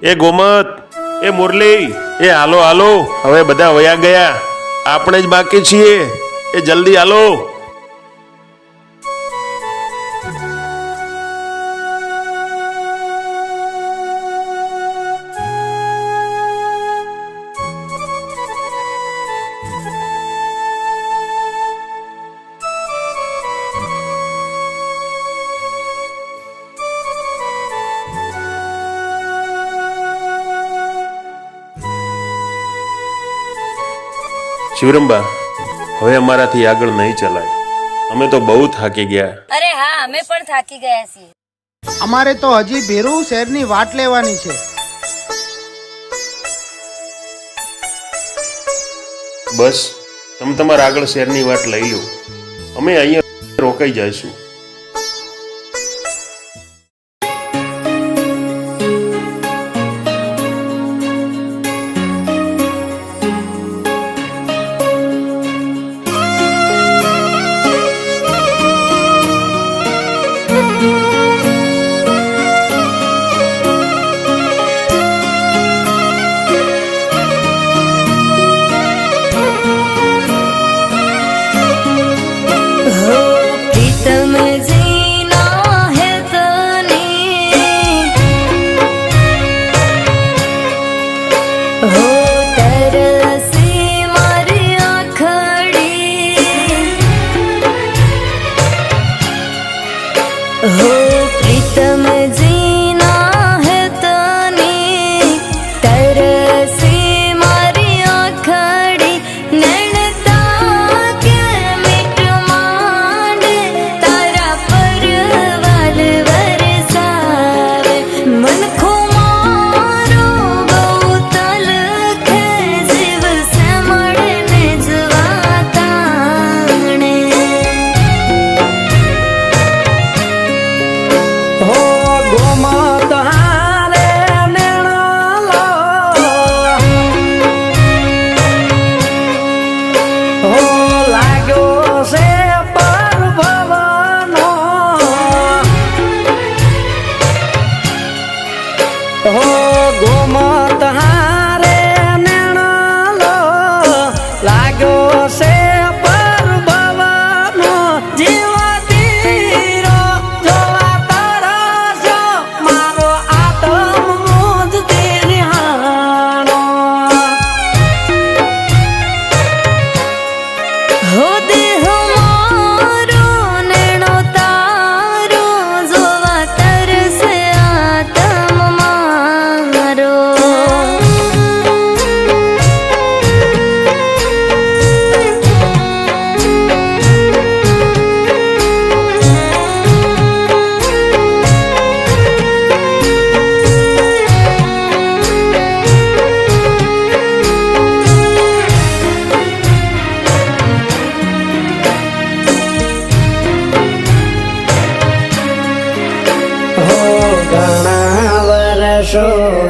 એ ગોમત, એ મુરલી, એ હાલો હાલો, હવે બધા વયા ગયા, આપણે જ બાકી છીએ. એ જલ્દી હાલો. શિવરંબા, હવે અમારાથી આગળ નહીં ચલાય. અમે તો બહુ થાકી ગયા. અરે હા, અમે પણ થાકી ગયા છીએ. અમારે તો હજી ભેરુ શહેરની વાટ લેવાની છે. બસ તમે તમારા આગળ શહેરની વાટ લઈ લો, અમે અહીંયા રોકાઈ જઈશું. हो प्रीतम जीना है तनी तरसे मारी आखड़ी नैनता के मिट मांडे तारा पर वाल वरसावे मन को मारो बहु तल खे जीव से मड़ने जवाताने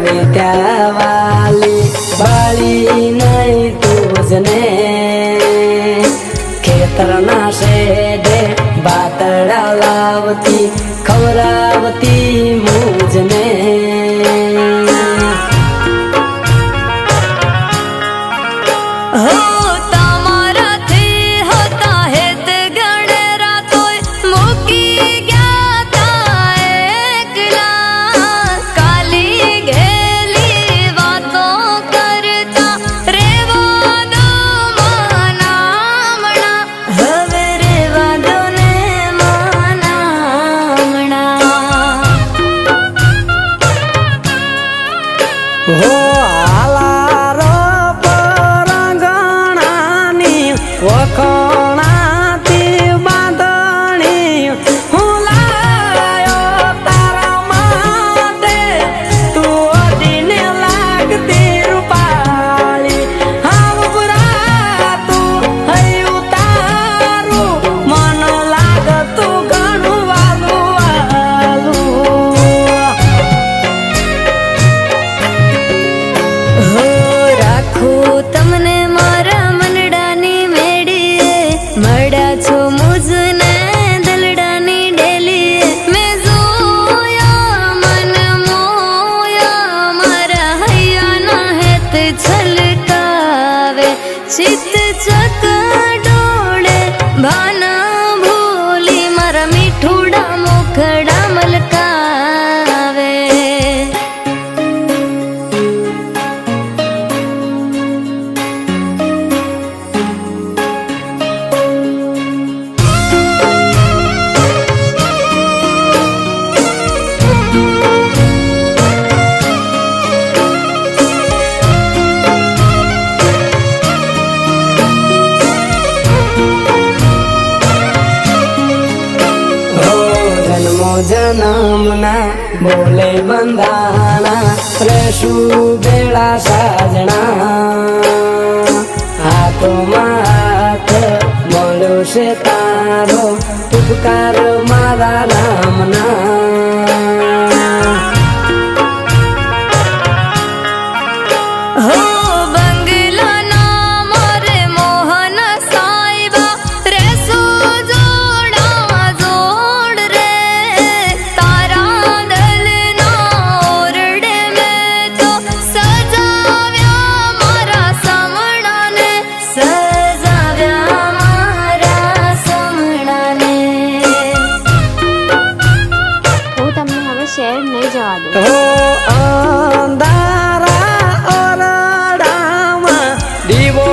विद्यावाली बाली नहीं तुझने खेतरना शेडे बातड़ा लावती खवरावती मुझने ચિત્ત ચકડોળે ભાના ભૂલી મારા મીઠુડા મુખડા મલકાવે. જન્મના બોલે બંધાણા રહેશું બેડા સાજણા. હાથોમાં હાથ મળ્યો છે તારો ઉપકાર મારા રામના. હો બંગલાના મારે મોહન સાહેબા રેસો જોડા જોડ રે. તારા દલના ઓરડે મેં તો સજાવ્યા મારા સમણાને, સજાવ્યા મારા સમણાને. હું તમને હવે શહેર નહીં જવા દઉં. હો અંધારા ઓરડામાં દીવો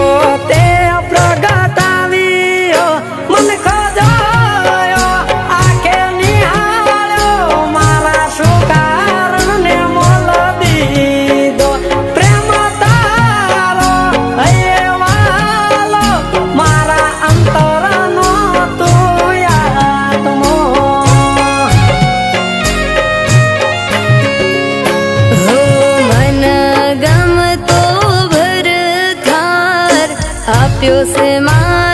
તે પ્રગટાવ્યો. મન ખોજાયો આંખે નિહાળ્યો મારા સુકારણને મોલ દીધો. પ્રેમ તારો હૈયે વાલો મારા અંતરનો તું આત્મો. મન ગમતો ભરખાર આપ્યો છે મારા